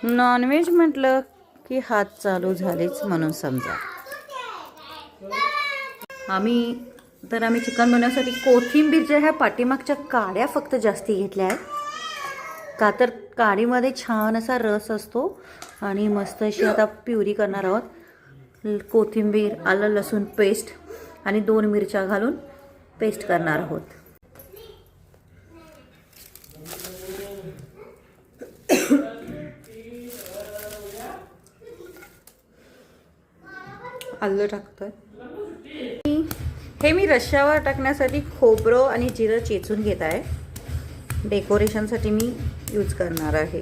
Non veg म्हटलं की हात चालू झालेच म्हणून समजा. आम्ही चिकन बनवण्यासाठी कोथिंबीरच्या ह्या पाठीमागच्या काड्या फक्त जास्ती घेतल्या आहेत, का तर काडीमध्ये छान असा रस असतो. आणि मस्त अशी आता प्युरी करणार आहोत. कोथिंबीर, आलं लसूण पेस्ट आणि 2 मिरच्या घालून पेस्ट करणार आहोत. आलं टाकतोय. हे मी रश्श्यावर टाकण्यासाठी खोबरं आणि जिरं चेचून घेत आहे. डेकोरेशनसाठी मी यूज करणार आहे.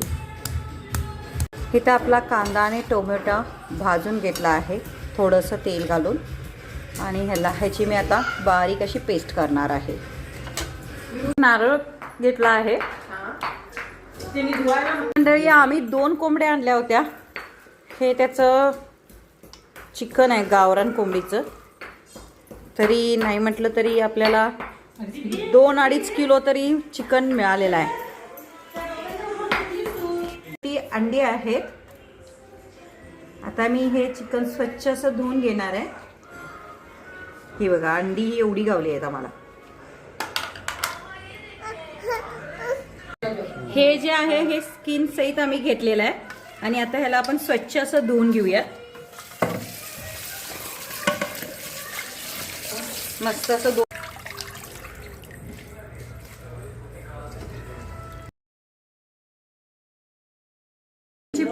इथं आपला कांदा आणि टोमॅटो भाजून घेतला आहे थोडंसं तेल घालून, आणि ह्याची मी आता बारीक अशी पेस्ट करणार आहे. नारळ घेतला आहे. मंडळी, आम्ही 2 कोंबड्या आणल्या होत्या. हे त्याचं चिकन आहे गावरान कोंबडीचं. तरी नाही म्हटलं तरी आपल्याला 2-2.5 किलो तरी चिकन मिळालेलं आहे. ती अंडी आहेत. आता मी हे चिकन स्वच्छ असं धुवून घेणार आहे. ही बघा, अंडी एवढी गावली आहेत आम्हाला. हे जे आहे हे स्किन सहित आम्ही घेतलेलं आहे. आणि आता ह्याला आपण स्वच्छ असं धुवून घेऊया. मस्त असं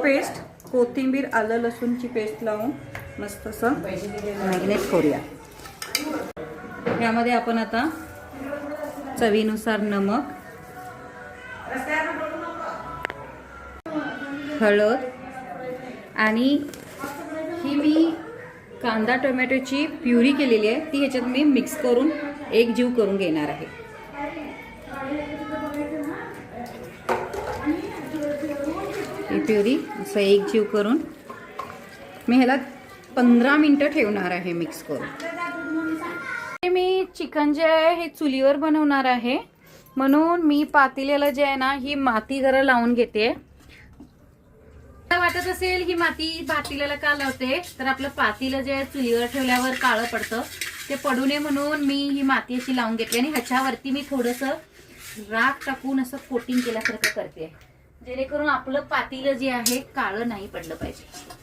पेस्ट, कोथिंबीर, आलं लसूणची पेस्ट लावून मस्त असं मॅरिनेट करूया. यामध्ये आपण आता चवीनुसार नमक, हळद आणि ही मी कांदा टोमॅटोची प्युरी केलेली आहे ती ह्याच्यात मी मिक्स करून एक जीव करून घेणार आहे. ही प्युरी असं एक जीव करून मी ह्याला 15 मिनिटं ठेवणार आहे मिक्स करून. मी चिकन जे आहे हे चुलीवर बनवणार आहे, म्हणून मी पातेल्याला जे आहे ना ही माती जरा लावून घेते. वाटत असेल ही माती पातेल्याला का लावते, तर आपलं पातेलं जे आहे चुलीवर ठेवल्यावर काळं पडतं, ते पडू नये म्हणून मी ही माती अशी लावून घेतली. आणि ह्याच्यावरती मी थोडंसं राख टाकून असं कोटिंग केल्यासारखं करते, जेणेकरून आपलं पातेलं जे आहे काळं नाही पडलं पाहिजे.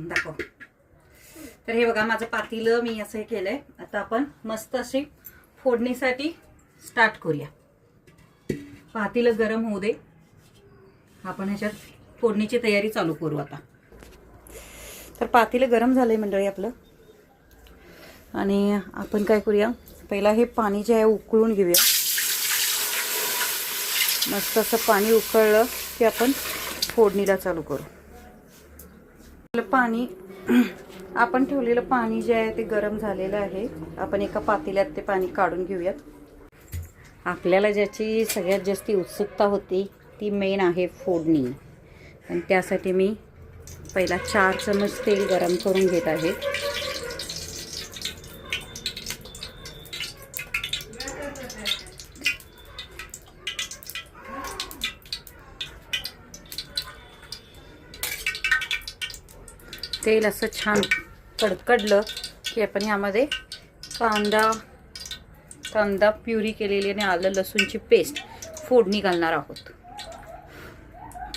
दाखव. तर हे बघा माझं पातेलं मी असं केलंय. आता आपण मस्त अशी फोडणीसाठी स्टार्ट करूया. पातेलं गरम होऊ दे, आपण ह्याच्यात फोडणीची तयारी चालू करू आता. तर पातेलं गरम झालंय मंडळी आपलं, आणि आपण काय करूया, पहिला हे पाणी जे आहे उकळून घेऊया. मस्त असं पाणी उकळलं की आपण फोडणीला चालू करू. पाणी आपण ठेवलेलं पाणी जे आहे ते गरम झालेलं आहे. आपण एका पातेल्यात ते पाणी काढून घेऊयात. आपल्याला ज्याची सगळ्यात जास्त उत्सुकता होती ती मेन आहे फोडणी, आणि त्यासाठी मी पहिला 4 चमच तेल गरम करून घेत आहे. तेल असं छान कडकडलं की आपण यामध्ये कांदा प्युरी केलेली आणि आलं लसूणची पेस्ट फोडणी घालणार आहोत.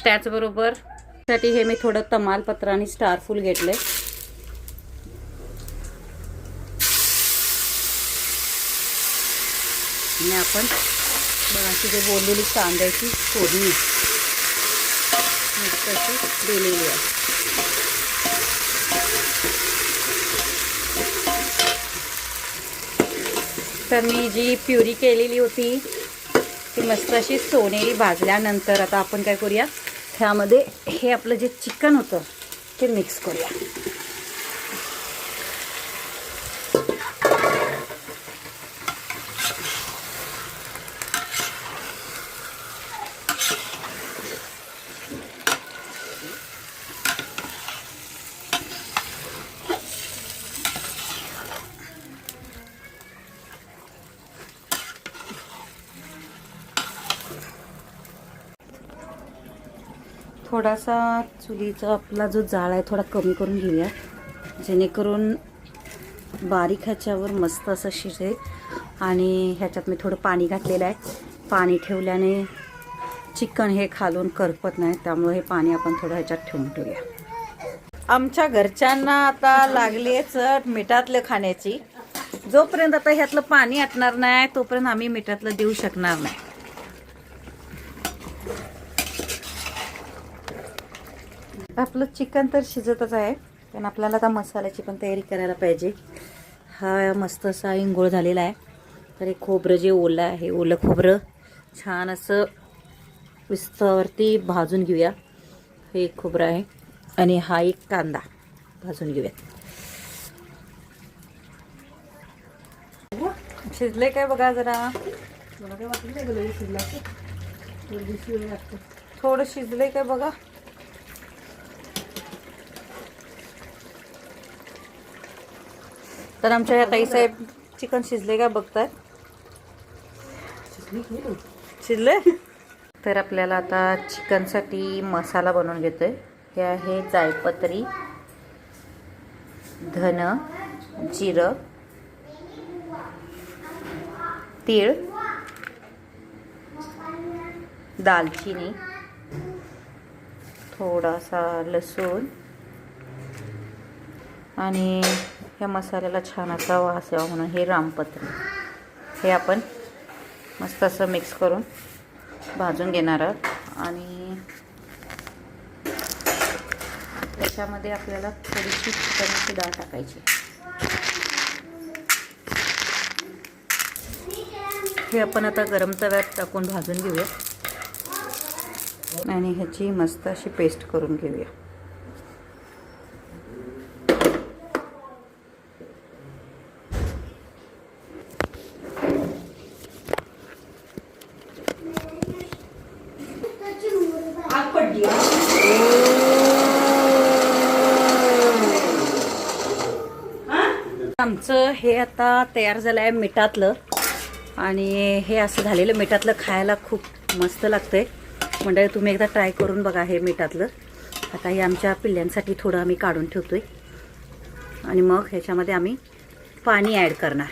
त्याचबरोबर साठी हे मी थोडं तमालपत्र आणि स्टारफूल घेतले. आणि आपण बघाची जे बोललेली कांद्याची फोडणी मस्त अशी दिलेली आहे. तर मी जी प्युरी केलेली होती ती मस्त अशी सोनेरी भाजल्यानंतर आता आपण काय करूया, ह्यामध्ये हे आपलं जे चिकन होतं ते मिक्स करूया. थोडासा चुलीचा आपला जो जाळ आहे थोडा कमी करून घेऊया, जेणेकरून बारीक ह्याच्यावर मस्त असं शिजेल. आणि ह्याच्यात मी थोडं पाणी घातलेलं आहे. पाणी ठेवल्याने चिकन हे खालून करपत नाही, त्यामुळे हे पाणी आपण थोडं ह्याच्यात ठेवून ठेवूया. आमच्या घरच्यांना आता लागली चट मिठातलं खाण्याची. जोपर्यंत आता ह्यातलं पाणी आटणार नाही तोपर्यंत आम्ही मिठातलं देऊ शकणार नाही. आपलं चिकन तर शिजतच आहे, पण आपल्याला आता मसाल्याची पण तयारी करायला पाहिजे. हा मस्त असा इंगोळ झालेला आहे. तर हे खोबरं जे ओलं आहे, ओलं खोबरं छान असं विस्तावरती भाजून घेऊया. हे एक खोबरं आहे आणि हा एक कांदा भाजून घेऊया. शिजले काय बघा जरा. थोडं शिजले काय बघा. तर आमच्या या ताईसाहेब चिकन शिजले का बघतात. शिजले. तर आपल्याला आता चिकनसाठी मसाला बनवून घेतोय. हे आहे जायपत्री, धन, जिरं, तीळ, दालचिनी, थोडासा लसूण आणि ह्या मसाल्याला छान असा वास यावा म्हणून हे रामपत्र. हे आपण मस्त असं मिक्स करून भाजून घेणार आहोत. आणि त्याच्यामध्ये आपल्याला थोडीशी चिकनची डाळ टाकायची. हे आपण आता गरम तव्यात टाकून भाजून घेऊया आणि ह्याची मस्त अशी पेस्ट करून घेऊया. आमचं हे आता तयार झालं आहे मिठातलं. आणि हे असं झालेलं मिठातलं खायला खूप मस्त लागतंय. म्हणजे तुम्ही एकदा ट्राय करून बघा हे मिठातलं. आता हे आमच्या पिल्ल्यांसाठी थोडं आम्ही काढून ठेवतोय आणि मग ह्याच्यामध्ये आम्ही पाणी ॲड करणार.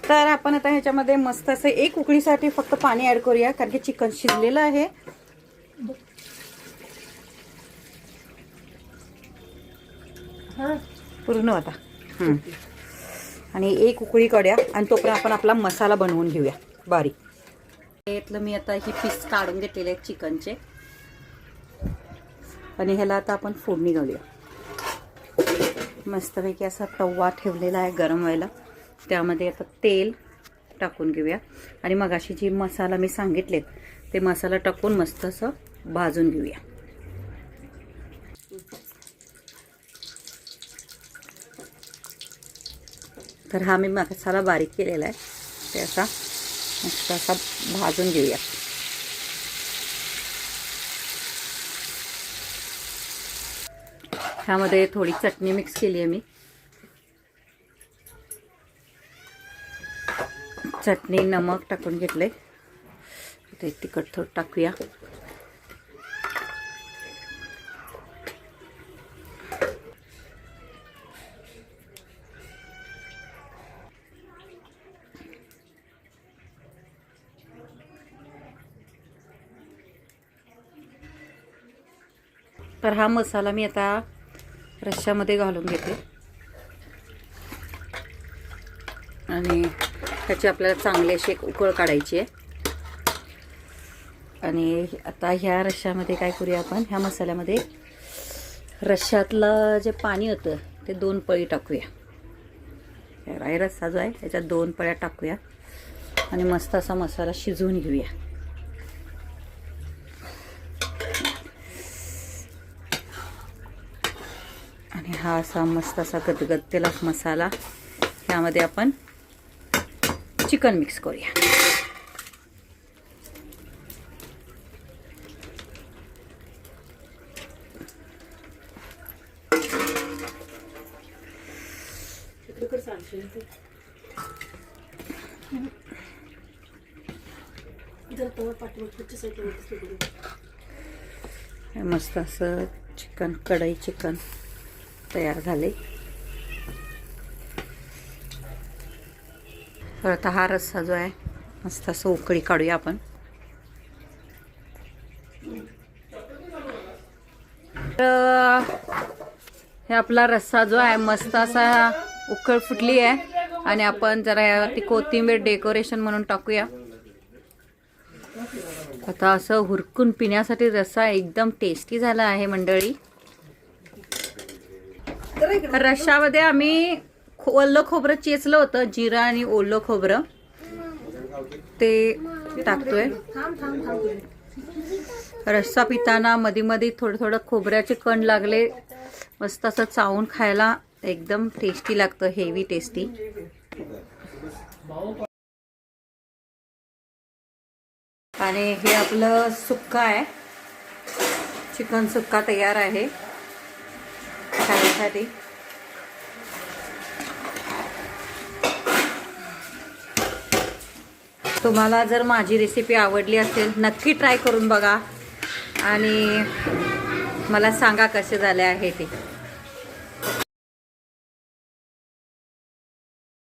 तर आपण आता ह्याच्यामध्ये मस्त असं एक उकळीसाठी फक्त पाणी ॲड करूया, कारण की चिकन शिजलेलं आहे. पूर्ण होता. आणि एक उकळी काढूया आणि तोपर्यंत आपण आपला मसाला बनवून घेऊया बारीक. यातलं मी आता ही पीस काढून घेतलेले आहेत चिकनचे आणि ह्याला आता आपण फोडणी घालूया. मस्तपैकी असा तवा ठेवलेला आहे गरम व्हायला. त्यामध्ये आता तेल टाकून घेऊया आणि मगाशी जी मसाला मी सांगितलेत ते मसाला टाकून मस्त असं भाजून घेऊया. तर हा मी मसाला बारीक केलेला आहे, ते असा मस्त असा भाजून घेऊया. ह्यामध्ये थोडी चटणी मिक्स केली आहे मी. चटणी नमक टाकून घेतले. ते तिखट थोडं टाकूया. तर हा मसाला मी आता रश्श्यामध्ये घालून घेते आणि त्याची आपल्याला चांगली अशी एक उकळ काढायची आहे. आणि आता ह्या रश्श्यामध्ये काय करूया आपण, ह्या मसाल्यामध्ये रश्श्यातलं जे पाणी होतं ते 2 पळी टाकूया. राई रस्सा जो आहे त्याच्यात 2 पळ्या टाकूया आणि मस्त असा मसाला शिजवून घेऊया. आणि हा असा मस्त असा गदगदतेला मसाला ह्यामध्ये आपण चिकन मिक्स करूया. हे मस्त असं चिकन, कढई चिकन तयार झाले. तर आता हा रस्सा जो आहे मस्त असं उकळी काढूया आपण. तर हे आपला रस्सा जो आहे मस्त असा उकळ फुटली आहे आणि आपण जरा ती कोथिंबीर डेकोरेशन म्हणून टाकूया. आता असं हुरकून पिण्यासाठी रस्सा एकदम टेस्टी झाला आहे मंडळी. रश्श्यामध्ये आम्ही ओलं खोबरं चेचलं होतं, जिरं आणि ओलं खोबरं ते टाकतोय. रस्सा पिताना मध्ये मध्ये थोडं थोडं खोबऱ्याचे कण लागले, मस्त असं चावून खायला एकदम टेस्टी लागतं, हेवी टेस्टी. आणि हे आपलं सुक्का आहे, चिकन सुक्का तयार आहे खाण्यासाठी. तुम्हाला जर माझी रेसिपी आवडली असेल नक्की ट्राय करून बघा आणि मला सांगा कसे झाले आहे ते.